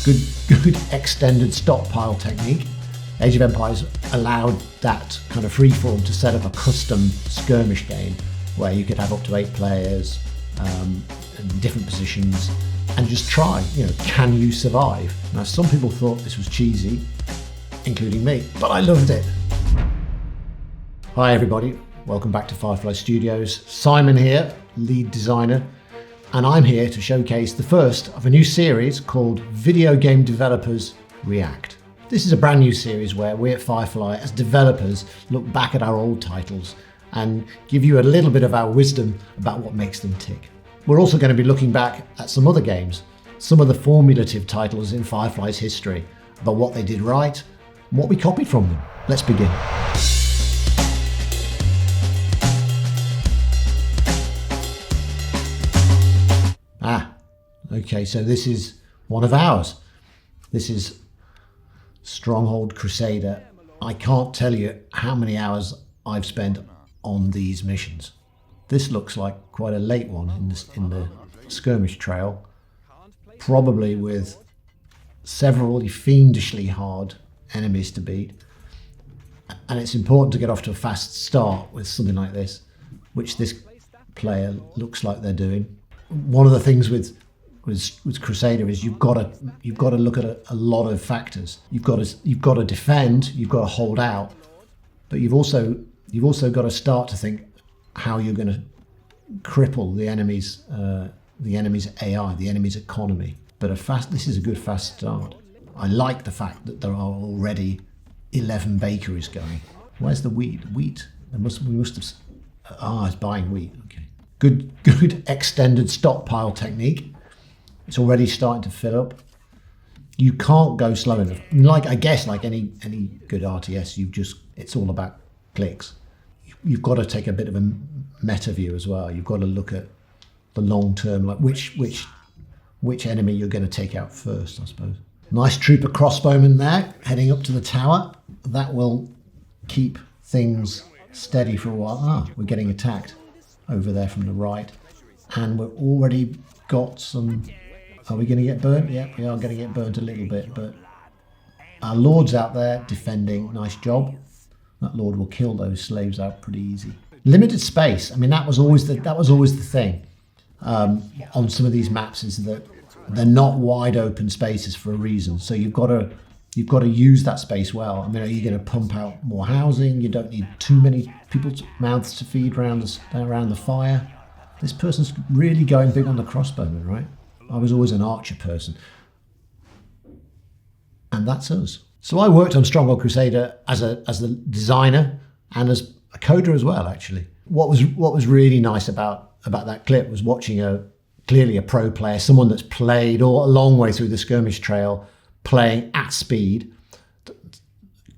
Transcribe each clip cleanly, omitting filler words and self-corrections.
good extended stockpile technique. Age of Empires allowed that kind of freeform to set up a custom skirmish game where you could have up to 8 players in different positions and just try, can you survive? Now, some people thought this was cheesy, including me, but I loved it. Hi everybody, welcome back to Firefly Studios. Simon here, lead designer, and I'm here to showcase the first of a new series called Video Game Developers React. This is a brand new series where we at Firefly, as developers, look back at our old titles and give you a little bit of our wisdom about what makes them tick. We're also going to be looking back at some other games, some of the formulative titles in Firefly's history, about what they did right and what we copied from them. Let's begin. Okay, so this is one of ours. This is Stronghold Crusader. I can't tell you how many hours I've spent on these missions. This looks like quite a late one in the skirmish trail, probably with several fiendishly hard enemies to beat. And it's important to get off to a fast start with something like this, which this player looks like they're doing. One of the things with Crusader is you've got to look at a lot of factors. You've got to defend, you've got to hold out, but you've also got to start to think how you're going to cripple the enemy's AI, the enemy's economy. But this is a good fast start. I like the fact that there are already 11 bakeries going. Where's the wheat? We must have. It's buying wheat. Okay. Good extended stockpile technique. It's already starting to fill up. You can't go slow enough. Like any good RTS, it's all about clicks. You've got to take a bit of a meta view as well. You've got to look at the long term, like which enemy you're going to take out first, I suppose. Nice trooper crossbowman there, heading up to the tower. That will keep things steady for a while. We're getting attacked over there from the right, and we've already got some. Are we going to get burnt? Yeah, we are going to get burnt a little bit, but our lord's out there defending. Nice job. That lord will kill those slaves out pretty easy. Limited space. I mean, that was always the thing on some of these maps, is that they're not wide open spaces for a reason. So you've got to use that space well. I mean, are you going to pump out more housing? You don't need too many people's mouths to feed around the fire. This person's really going big on the crossbowman, right? I was always an archer person. And that's us. So I worked on Stronghold Crusader as a designer and as a coder as well, actually. What was really nice about that clip was watching clearly a pro player, someone that's played a long way through the skirmish trail, playing at speed.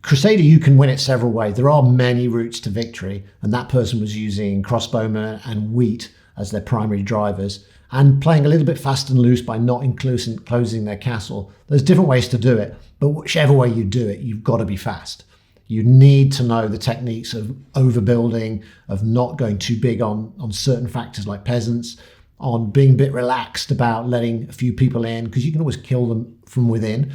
Crusader, you can win it several ways. There are many routes to victory, and that person was using crossbowmen and wheat as their primary drivers, and playing a little bit fast and loose by not closing their castle. There's different ways to do it, but whichever way you do it, you've got to be fast. You need to know the techniques of overbuilding, of not going too big on certain factors like peasants, on being a bit relaxed about letting a few people in, because you can always kill them from within,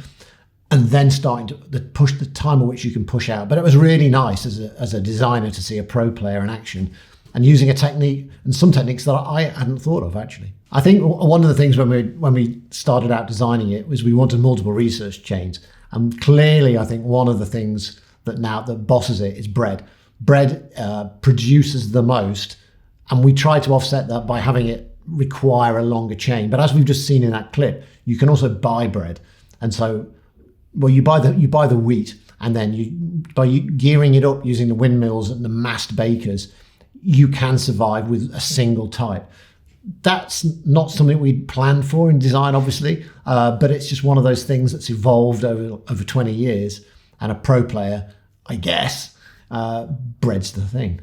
and then starting to push the time at which you can push out. But it was really nice as a designer to see a pro player in action and using a technique and some techniques that I hadn't thought of, actually. I think one of the things when we started out designing it was we wanted multiple research chains. And clearly, I think one of the things that bosses it is bread. Bread produces the most, and we try to offset that by having it require a longer chain. But as we've just seen in that clip, you can also buy bread. And so, you buy the wheat, and then by gearing it up using the windmills and the massed bakers, you can survive with a single type. That's not something we'd planned for in design, obviously, but it's just one of those things that's evolved over 20 years, and a pro player, I guess, bread's the thing.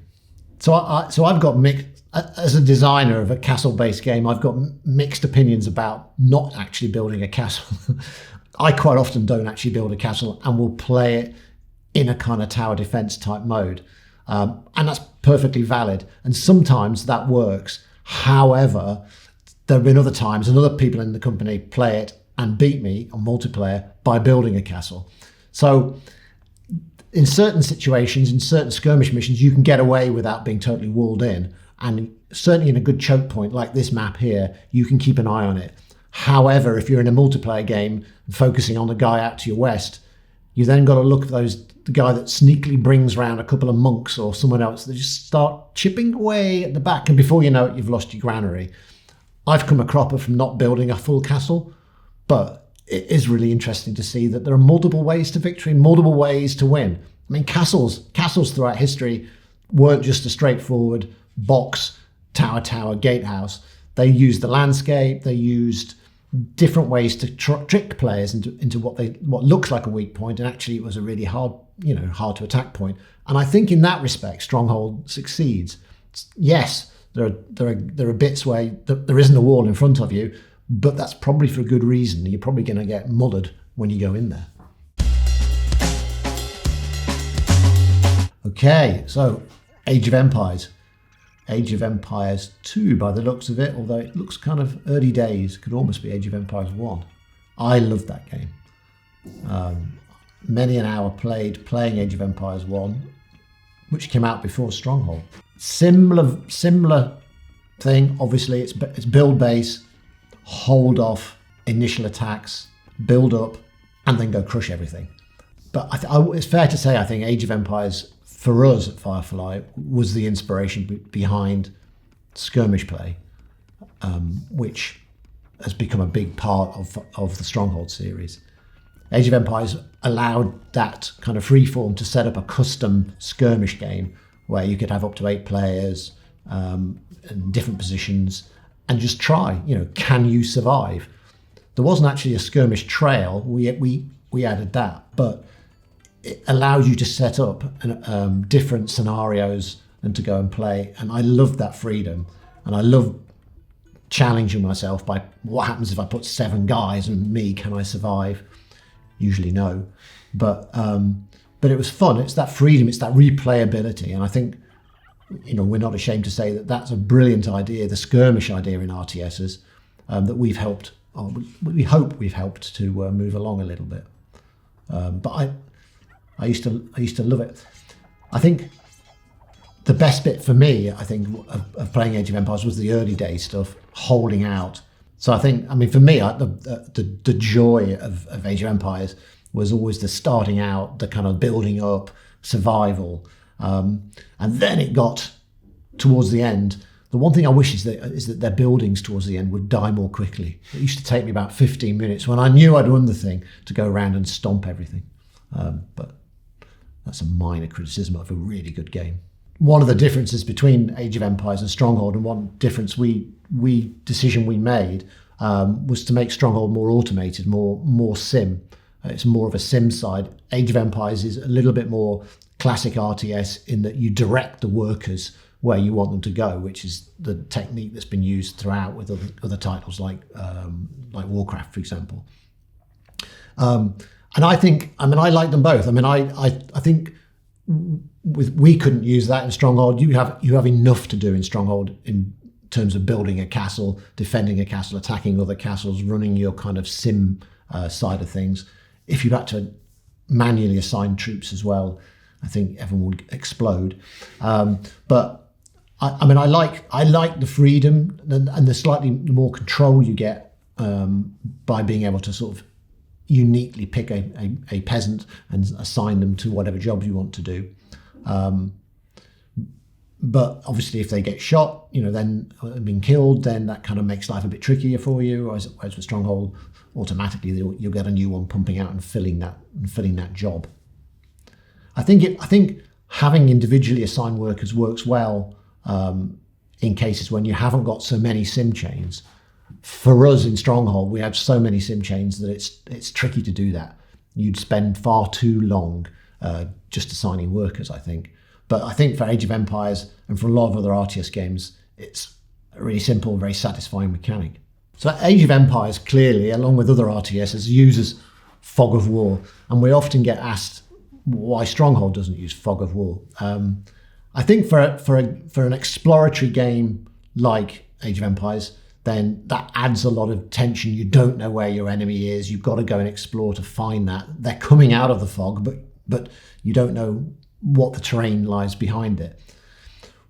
So I've got mixed, as a designer of a castle-based game, I've got mixed opinions about not actually building a castle. I quite often don't actually build a castle and will play it in a kind of tower defense type mode. And that's perfectly valid. And sometimes that works. However, there have been other times, and other people in the company play it and beat me on multiplayer by building a castle. So in certain situations, in certain skirmish missions, you can get away without being totally walled in. And certainly in a good choke point like this map here, you can keep an eye on it. However, if you're in a multiplayer game focusing on the guy out to your west, you then got to look at the guy that sneakily brings around a couple of monks or someone else that just start chipping away at the back. And before you know it, you've lost your granary. I've come a cropper from not building a full castle, but it is really interesting to see that there are multiple ways to victory, multiple ways to win. I mean, castles throughout history weren't just a straightforward box, tower, gatehouse. They used the landscape. They used different ways to trick players into what looks like a weak point, and actually it was a really hard to attack point. And I think in that respect, Stronghold succeeds. Yes, there are bits where there isn't a wall in front of you, but that's probably for a good reason. You're probably going to get mullered when you go in there. Okay, so Age of Empires. Age of Empires 2 by the looks of it, although it looks kind of early days, could almost be Age of Empires 1. I loved that game. Many an hour playing Age of Empires 1, which came out before Stronghold. Similar thing, obviously, it's build base, hold off initial attacks, build up, and then go crush everything. But it's fair to say, I think Age of Empires, for us at Firefly, was the inspiration behind skirmish play, which has become a big part of the Stronghold series. Age of Empires allowed that kind of freeform to set up a custom skirmish game where you could have up to 8 players in different positions and just try, can you survive? There wasn't actually a skirmish trail. We added that, but it allows you to set up different scenarios and to go and play. And I love that freedom. And I love challenging myself by what happens if I put 7 guys and me, can I survive? Usually no. But it was fun. It's that freedom. It's that replayability. And I think, we're not ashamed to say that that's a brilliant idea, the skirmish idea in RTSs, that we've helped, or we hope we've helped to move along a little bit. But I used to love it. I think the best bit for me, of playing Age of Empires was the early day stuff, holding out. So for me, the joy of Age of Empires was always the starting out, the kind of building up, survival. And then it got towards the end. The one thing I wish is that their buildings towards the end would die more quickly. It used to take me about 15 minutes when I knew I'd won the thing to go around and stomp everything. But that's a minor criticism of a really good game. One of the differences between Age of Empires and Stronghold, and one difference decision we made, was to make Stronghold more automated, more sim. It's more of a sim side. Age of Empires is a little bit more classic RTS in that you direct the workers where you want them to go, which is the technique that's been used throughout with other titles like Warcraft, for example. And I like them both. I think we couldn't use that in Stronghold. You have enough to do in Stronghold in terms of building a castle, defending a castle, attacking other castles, running your kind of sim side of things. If you had to manually assign troops as well, I think everyone would explode. But I like the freedom and the slightly more control you get by being able to sort of uniquely pick a peasant and assign them to whatever job you want to do. But obviously if they get shot, then being killed, then that kind of makes life a bit trickier for you. Whereas with Stronghold, automatically you'll get a new one pumping out and filling that job. I think having individually assigned workers works well in cases when you haven't got so many sim chains. For us in Stronghold, we have so many sim chains that it's tricky to do that. You'd spend far too long just assigning workers, I think. But I think for Age of Empires and for a lot of other RTS games, it's a really simple, very satisfying mechanic. So Age of Empires clearly, along with other RTSs, uses Fog of War. And we often get asked why Stronghold doesn't use Fog of War. I think for an exploratory game like Age of Empires, then that adds a lot of tension. You don't know where your enemy is. You've got to go and explore to find that. They're coming out of the fog, but you don't know what the terrain lies behind it.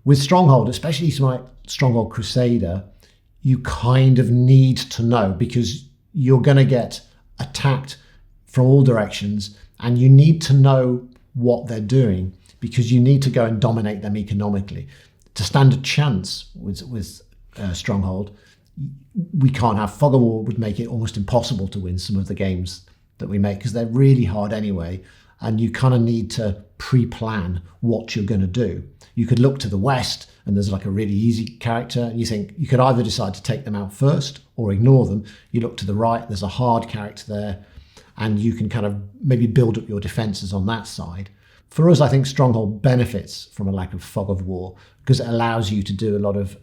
With Stronghold, especially something like Stronghold Crusader, you kind of need to know, because you're going to get attacked from all directions, and you need to know what they're doing, because you need to go and dominate them economically. To stand a chance with Stronghold, we can't have fog of war. Would make it almost impossible to win some of the games that we make, because they're really hard anyway, and you kind of need to pre-plan what you're going to do. You could look to the west and there's like a really easy character, and you think you could either decide to take them out first or ignore them. You look to the right, there's a hard character there, and you can kind of maybe build up your defenses on that side. For us, I think Stronghold benefits from a lack of fog of war, because it allows you to do a lot of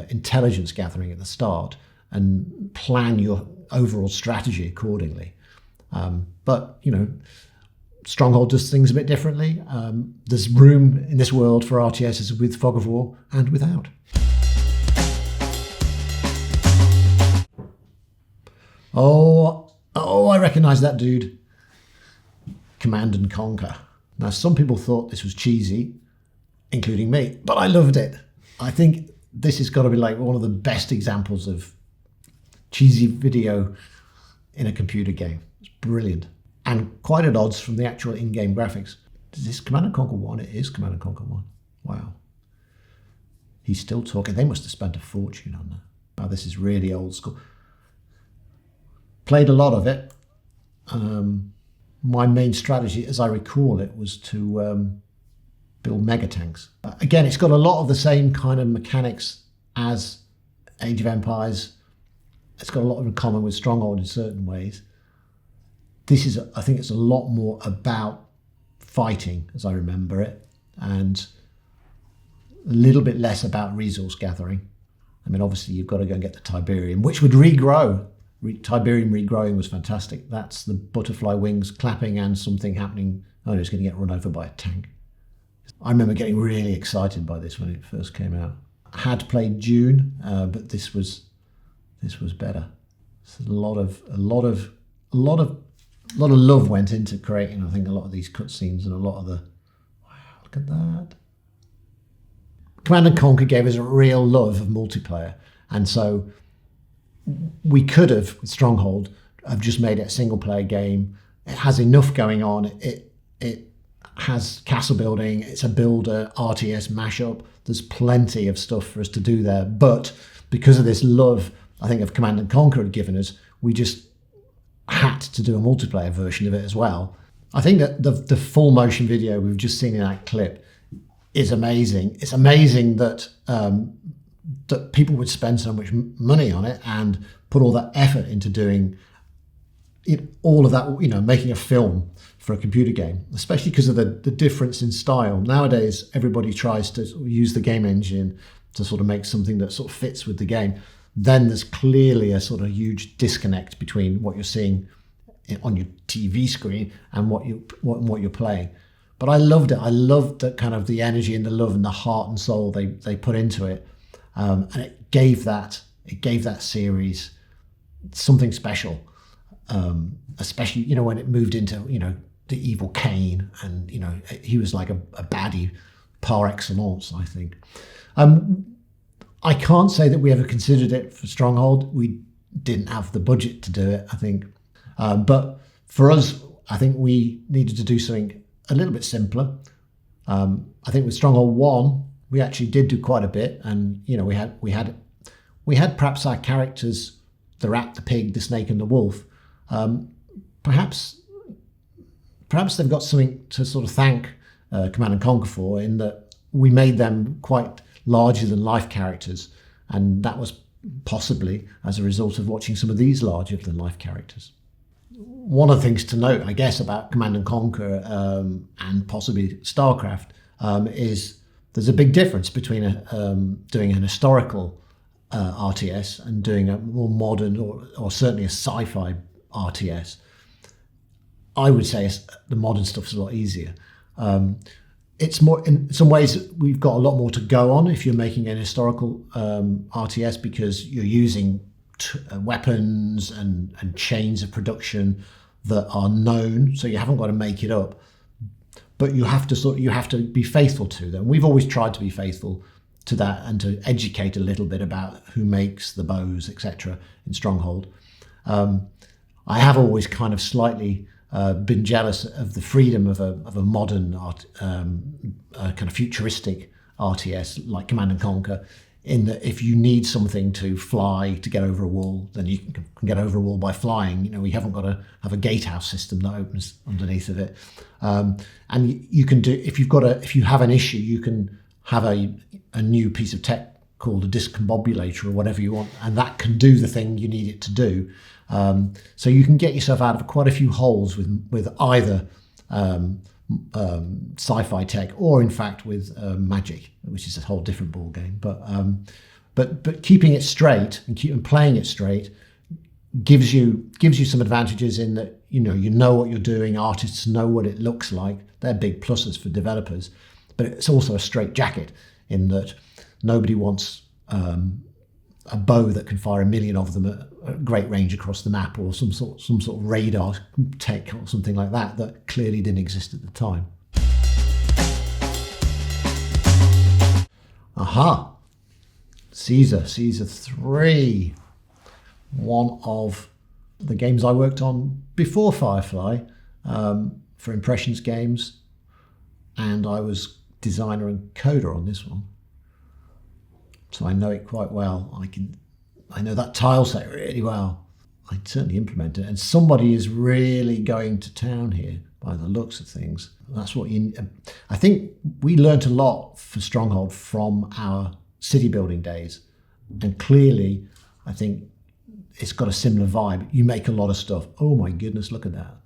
intelligence gathering at the start and plan your overall strategy accordingly. But, Stronghold does things a bit differently. There's room in this world for RTSs with fog of war and without. Oh, I recognise that dude. Command and Conquer. Now, some people thought this was cheesy, including me, but I loved it. I think this has got to be like one of the best examples of cheesy video in a computer game. It's brilliant. And quite at odds from the actual in-game graphics. Is this Command & Conquer 1? It is Command & Conquer 1. Wow. He's still talking. They must have spent a fortune on that. Wow, this is really old school. Played a lot of it. My main strategy, as I recall it, was to build mega tanks. Again, it's got a lot of the same kind of mechanics as Age of Empires. It's got a lot in common with Stronghold in certain ways. I think it's a lot more about fighting, as I remember it, and a little bit less about resource gathering. I mean, obviously, you've got to go and get the Tiberium, which would regrow. Tiberium regrowing was fantastic. That's the butterfly wings clapping and something happening. Oh, it's going to get run over by a tank. I remember getting really excited by this when it first came out. I had played Dune, but this was better. So a lot of love went into creating, I think, a lot of these cutscenes and a lot of the, wow, look at that. Command & Conquer gave us a real love of multiplayer. And so we could have, with Stronghold, have just made it a single player game. It has enough going on. It has castle building. It's a builder RTS mashup. There's plenty of stuff for us to do there. But because of this love, I think, of Command & Conquer had given us, we just had to do a multiplayer version of it as well. I think that the full motion video we've just seen in that clip is amazing. It's amazing that that people would spend so much money on it and put all that effort into doing all of that, making a film for a computer game, especially because of the difference in style. Nowadays, everybody tries to use the game engine to sort of make something that sort of fits with the game. Then there's clearly a sort of huge disconnect between what you're seeing on your TV screen and what you're playing. But I loved it. I loved that kind of the energy and the love and the heart and soul they put into it, and it gave that series something special. Especially when it moved into the evil Cain, and he was like a baddie par excellence, I think. I can't say that we ever considered it for Stronghold. We didn't have the budget to do it, I think. But for us, I think we needed to do something a little bit simpler. I think with Stronghold 1, we actually did do quite a bit, and we had perhaps our characters, the rat, the pig, the snake, and the wolf. Perhaps they've got something to sort of thank Command & Conquer for, in that we made them quite larger than life characters, and that was possibly as a result of watching some of these larger than life characters. One of the things to note, I guess, about Command & Conquer and possibly StarCraft is there's a big difference between doing an historical RTS and doing a more modern or certainly a sci-fi RTS. I would say the modern stuff's a lot easier. it's more, in some ways, we've got a lot more to go on if you're making an historical RTS, because you're using weapons and chains of production that are known, so you haven't got to make it up. But you have to be faithful to them. We've always tried to be faithful to that and to educate a little bit about who makes the bows, etc. in Stronghold. I have always kind of slightly been jealous of the freedom of a modern kind of futuristic RTS like Command and Conquer, in that if you need something to fly to get over a wall, then you can get over a wall by flying. You know, we haven't got to have a gatehouse system that opens underneath of it. And you can do, if you have an issue, you can have a new piece of tech called a discombobulator or whatever you want, and that can do the thing you need it to do. So you can get yourself out of quite a few holes with either sci-fi tech, or in fact with magic, which is a whole different ball game. But keeping it straight and playing it straight gives you some advantages in that you know what you're doing. Artists know what it looks like. They're big pluses for developers, but it's also a straight jacket in that nobody wants a bow that can fire 1 million of them at great range across the map, or some sort of radar tech or something like that clearly didn't exist at the time. Aha! Caesar 3, one of the games I worked on before Firefly for Impressions Games, and I was designer and coder on this one. So I know it quite well. I know that tile set really well. I'd certainly implement it. And somebody is really going to town here by the looks of things. That's what I think we learnt a lot for Stronghold from our city building days. And clearly, I think it's got a similar vibe. You make a lot of stuff. Oh my goodness, look at that.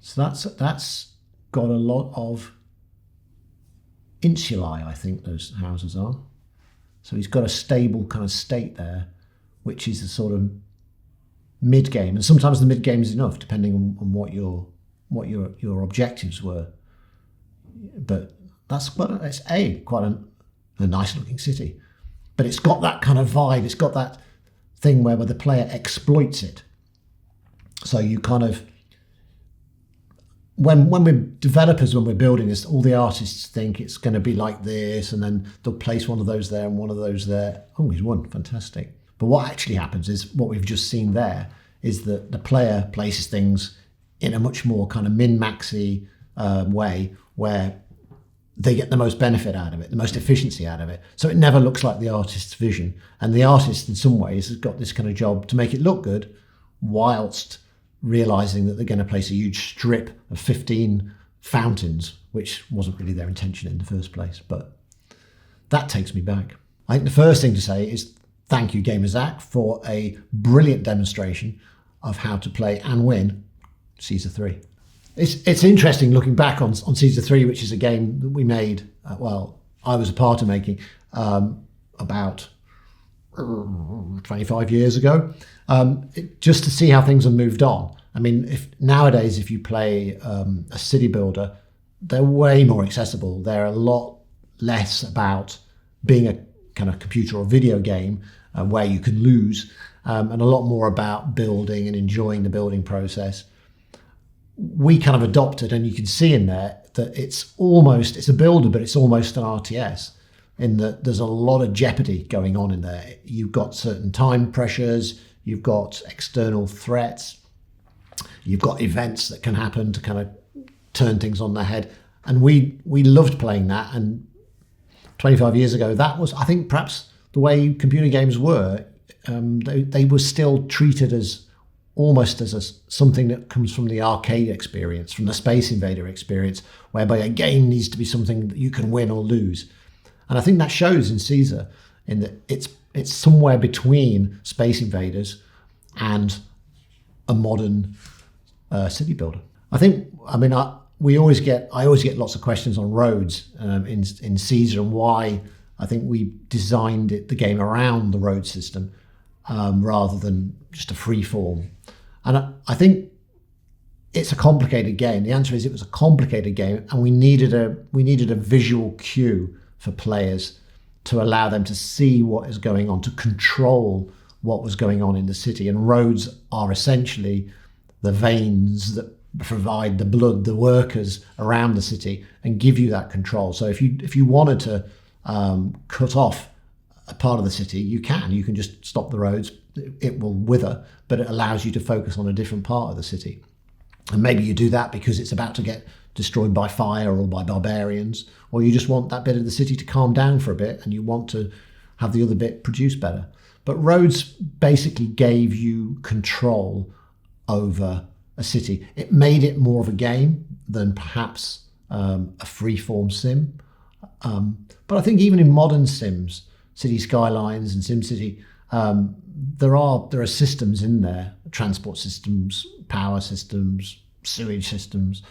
So that's got a lot of insulae, I think those houses are. So he's got a stable kind of state there, which is the sort of mid-game. And sometimes the mid-game is enough, depending on what your objectives were. But it's quite a nice-looking city. But it's got that kind of vibe. It's got that thing where the player exploits it. So you kind of... When we're developers, when we're building this, all the artists think it's going to be like this, and then they'll place one of those there and one of those there. Oh, he's won. Fantastic. But what actually happens is, what we've just seen there, is that the player places things in a much more kind of min-maxy way, where they get the most benefit out of it, the most efficiency out of it. So it never looks like the artist's vision. And the artist, in some ways, has got this kind of job to make it look good, whilst realizing that they're going to place a huge strip of 15 fountains, which wasn't really their intention in the first place. But that takes me back. I think the first thing to say is thank you, Gamer Zach, for a brilliant demonstration of how to play and win Caesar 3. It's interesting looking back on Caesar 3, which is a game that we made, I was a part of making about 25 years ago, just to see how things have moved on. I mean, nowadays, if you play a city builder, they're way more accessible. They're a lot less about being a kind of computer or video game where you can lose, and a lot more about building and enjoying the building process. We kind of adopted, and you can see in there that it's a builder, but it's almost an RTS, in that there's a lot of jeopardy going on in there. You've got certain time pressures, you've got external threats, you've got events that can happen to kind of turn things on their head. And we loved playing that. And 25 years ago, that was, I think, perhaps the way computer games were. They were still treated as almost as something that comes from the arcade experience, from the Space Invader experience, whereby a game needs to be something that you can win or lose. And I think that shows in Caesar, in that it's somewhere between Space Invaders and a modern city builder. I always get lots of questions on roads in Caesar, and why I think we designed the game around the road system rather than just a free form. And I think it's a complicated game? The answer is it was a complicated game, and we needed a visual cue for players to allow them to see what is going on, to control what was going on in the city. And roads are essentially the veins that provide the blood, the workers around the city, and give you that control. So if you wanted to cut off a part of the city, you can just stop the roads. It will wither, but it allows you to focus on a different part of the city. And maybe you do that because it's about to get destroyed by fire or by barbarians, or you just want that bit of the city to calm down for a bit and you want to have the other bit produce better. But roads basically gave you control over a city. It made it more of a game than perhaps a free-form sim. But I think even in modern sims, City Skylines and SimCity, there are systems in there, transport systems, power systems, sewage systems.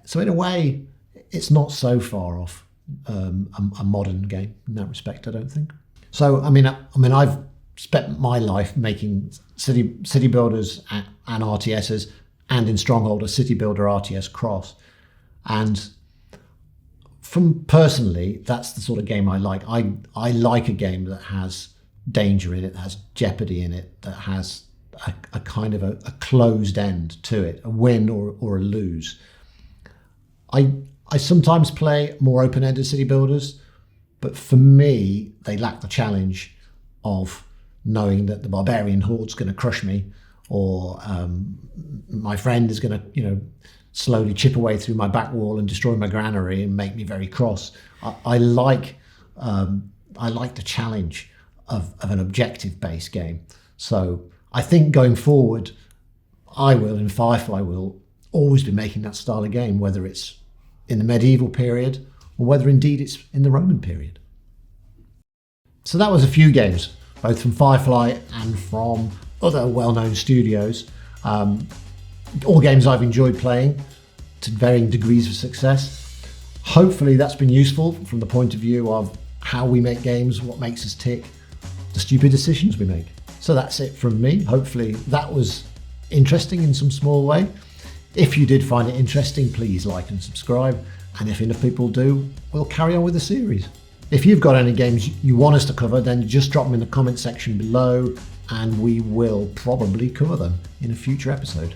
So in a way, it's not so far off a modern game in that respect, I don't think. So I mean, I've spent my life making city builders and RTSs, and in Stronghold a city builder RTS cross. And from personally, that's the sort of game I like. I like a game that has danger in it, that has jeopardy in it, that has a kind of a closed end to it, a win or a lose. I sometimes play more open-ended city builders, but for me, they lack the challenge of knowing that the barbarian horde's going to crush me, or my friend is going to, slowly chip away through my back wall and destroy my granary and make me very cross. I like the challenge of an objective-based game. So I think going forward, I will, in Firefly, will always be making that style of game, whether it's in the medieval period or whether indeed it's in the Roman period. So that was a few games, both from Firefly and from other well-known studios. All games I've enjoyed playing to varying degrees of success. Hopefully that's been useful from the point of view of how we make games, what makes us tick, the stupid decisions we make. So that's it from me. Hopefully that was interesting in some small way. If you did find it interesting, please like and subscribe. And if enough people do, we'll carry on with the series. If you've got any games you want us to cover, then just drop them in the comment section below and we will probably cover them in a future episode.